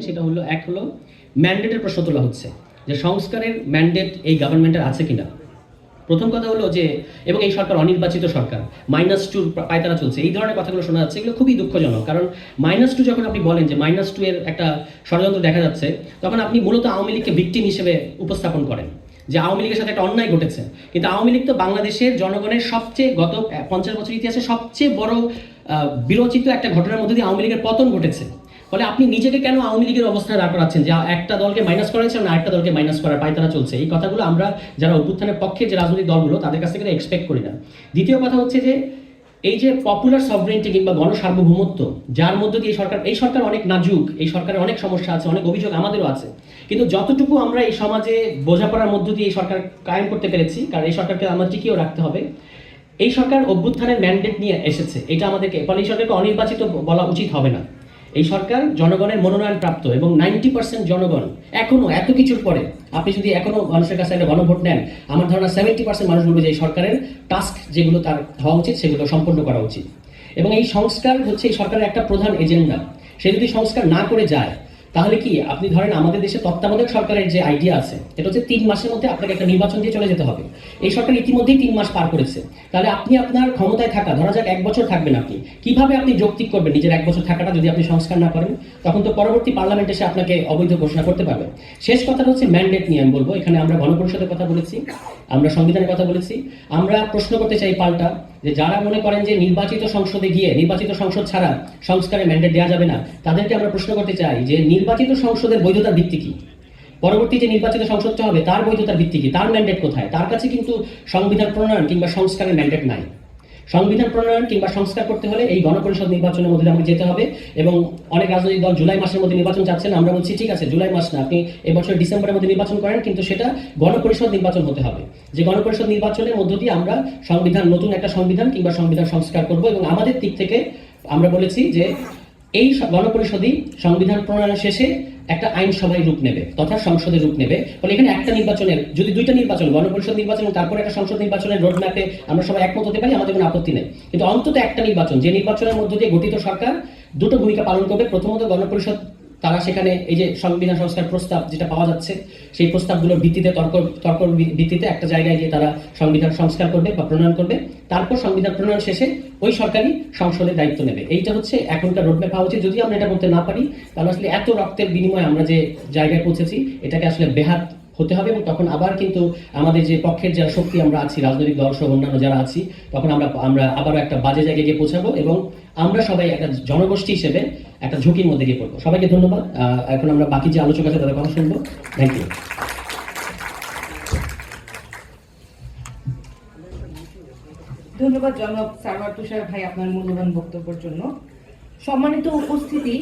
সেটা হলো এক হলো ম্যান্ডেটের প্রশ্ন তোলা হচ্ছে যে সংস্কারের ম্যান্ডেট এই গভর্নমেন্টের আছে কিনা। প্রথম কথা হলো যে এবং এই সরকার অনির্বাচিত সরকার, -2 পায়তারা চলছে, এই ধরনের কথাগুলো শোনা যাচ্ছে, এগুলো খুবই দুঃখজনক। কারণ -2 যখন আপনি বলেন যে -2 এর একটা ষড়যন্ত্র দেখা যাচ্ছে, তখন আপনি মূলত আওয়ামী লীগকে ভিকটিম হিসেবে উপস্থাপন করেন যে আওয়ামী লীগের সাথে একটা অন্যায় ঘটেছে। কিন্তু আওয়ামী লীগ তো বাংলাদেশের জনগণের সবচেয়ে গত 50 বছর ইতিহাসে সবচেয়ে বড় বিরোচিত একটা ঘটনার মধ্যে দিয়ে আওয়ামী লীগের পতন ঘটেছে। ফলে আপনি নিজেকে কেন আওয়ামী লীগের অবস্থায় দাঁড় করাচ্ছেন যে একটা দলকে মাইনাস করা হয়েছে না আরেকটা দলকে মাইনাস করার পায়তারা চলছে? এই কথাগুলো আমরা যারা অভ্যুত্থানের পক্ষে যে রাজনৈতিক দলগুলো তাদের কাছ থেকে এক্সপেক্ট করি না। দ্বিতীয় কথা হচ্ছে যে এই যে পপুলার সভরেনিটি কিংবা গণসার্বভৌমত্ব, যার মধ্য দিয়ে এই সরকার অনেক নাজুক, এই সরকারের অনেক সমস্যা আছে, অনেক অভিযোগ আমাদেরও আছে, কিন্তু যতটুকু আমরা এই সমাজে বোঝাপড়ার মধ্য দিয়ে এই সরকার কায়েম করতে পেরেছি, কারণ এই সরকারকে আমরা টিকিয়েও রাখতে হবে। এই সরকার অভ্যুত্থানের ম্যান্ডেট নিয়ে এসেছে, এটা আমাদেরকে, ফলে এই সরকারকে অনির্বাচিত বলা উচিত হবে না। এই সরকার জনগণের মনোনয়ন প্রাপ্ত এবং 90% জনগণ এখনো এত কিছুর পরে, আপনি যদি এখনো মানুষের কাছে একটা গণভোট নেন, আমার ধারণা 70% মানুষ বলবে যে এই সরকারের টাস্ক যেগুলো তার হওয়া উচিত সেগুলো সম্পন্ন করা উচিত। এবং এই সংস্কার হচ্ছে এই সরকারের একটা প্রধান এজেন্ডা। সে যদি সংস্কার না করে যায় তাহলে কি, আপনি ধরেন আমাদের দেশে তত্ত্বাবধায়ক সরকারের যে আইডিয়া আছে, এটা হচ্ছে 3 মাসের মধ্যে আপনাকে একটা নির্বাচন দিয়ে চলে যেতে হবে। এই সরকার ইতিমধ্যেই 3 মাস পার করেছে। তাহলে আপনি আপনার ক্ষমতায় থাকা, ধরা যাক 1 বছর থাকবেন, আপনি কিভাবে আপনি যৌক্তিক করবেন নিজের 1 বছর থাকাটা যদি আপনি সংস্কার না করেন? তখন তো পরবর্তী পার্লামেন্টে এসে আপনাকে অবৈধ ঘোষণা করতে পারবে। শেষ কথাটা হচ্ছে ম্যান্ডেট নিয়ে আমি বলবো, এখানে আমরা গণপরিষদের কথা বলেছি, আমরা সংবিধানের কথা বলেছি। আমরা প্রশ্ন করতে চাই পাল্টা, যে যারা মনে করেন যে নির্বাচিত সংসদে গিয়ে নির্বাচিত সংসদ ছাড়া সংস্কারের ম্যান্ডেট দেওয়া যাবে না, তাদেরকে আমরা প্রশ্ন করতে চাই যে নির্বাচিত সংসদের বৈধতার ভিত্তি কি? পরবর্তী যে নির্বাচিত সংসদটা হবে তার বৈধতার ভিত্তি কি? তার ম্যান্ডেট কোথায়? তার কাছে কিন্তু সংবিধান প্রণয়ন কিংবা সংস্কারের ম্যান্ডেট নাই। সংবিধান প্রণয়ন কিংবা সংস্কার করতে হলে এই গণপরিষদ নির্বাচনের মধ্যে আমাকে যেতে হবে। এবং অনেক রাজনৈতিক দল জুলাই মাসের মধ্যে নির্বাচন চাচ্ছেন, আমরা বলছি ঠিক আছে, জুলাই মাস না, আপনি এবছর ডিসেম্বরের মধ্যে নির্বাচন করেন, কিন্তু সেটা গণপরিষদ নির্বাচন হতে হবে। যে গণপরিষদ নির্বাচনের মধ্য দিয়ে আমরা নতুন একটা সংবিধান কিংবা সংবিধান সংস্কার করব। এবং আমাদের দিক থেকে আমরা বলেছি যে এই গণপরিষদই সংবিধান প্রণয়নের শেষে একটা আইনসভায় রূপ নেবে তথা সংসদের রূপ নেবে। ফলে এখানে একটা নির্বাচনের, যদি 2টা নির্বাচন, গণপরিষদ নির্বাচন এবং তারপরে একটা সংসদ নির্বাচনের রোড ম্যাপে আমরা সবাই একমত হতে পারি, আমাদের কোনো আপত্তি নেই। কিন্তু অন্তত একটা নির্বাচন, যে নির্বাচনের মধ্য দিয়ে গঠিত সরকার 2টো ভূমিকা পালন করবে। প্রথমত গণপরিষদ, তারা সেখানে এই যে সংবিধান সংস্কার প্রস্তাব যেটা পাওয়া যাচ্ছে, সেই প্রস্তাবগুলোর ভিত্তিতে তর্ক ভিত্তিতে একটা জায়গায় গিয়ে তারা সংবিধান সংস্কার করবে বা প্রণয়ন করবে। তারপর সংবিধান প্রণয়ন শেষে ওই সরকারই সংসদের দায়িত্ব নেবে। এইটা হচ্ছে এখনকার রোডম্যাপ হওয়া উচিত। যদি আমরা এটা করতে না পারি, তাহলে আসলে এত রক্তের বিনিময়ে আমরা যে জায়গায় পৌঁছেছি, এটাকে আসলে বেহাত হতে হবে। এবং তখন আবার কিন্তু আমাদের যে পক্ষের যারা শক্তি আমরা আছি, রাজনৈতিক দল সহ অন্যান্য যারা আছি, তখন আমরা আবারও একটা বাজে জায়গায় গিয়ে পৌঁছাবো এবং আমরা সবাই একটা জনগোষ্ঠী হিসেবে একটা ঝুঁকির মধ্যে গিয়ে পড়বো। সবাইকে ধন্যবাদ। এখন আমরা বাকি যে আলোচক আছে তাদের কথা শুনবো। Thank you. ধন্যবাদ জনাব সারওয়ার তুষার ভাই আপনার মূল্যবান বক্তব্যের জন্য। সম্মানিত উপস্থিতি,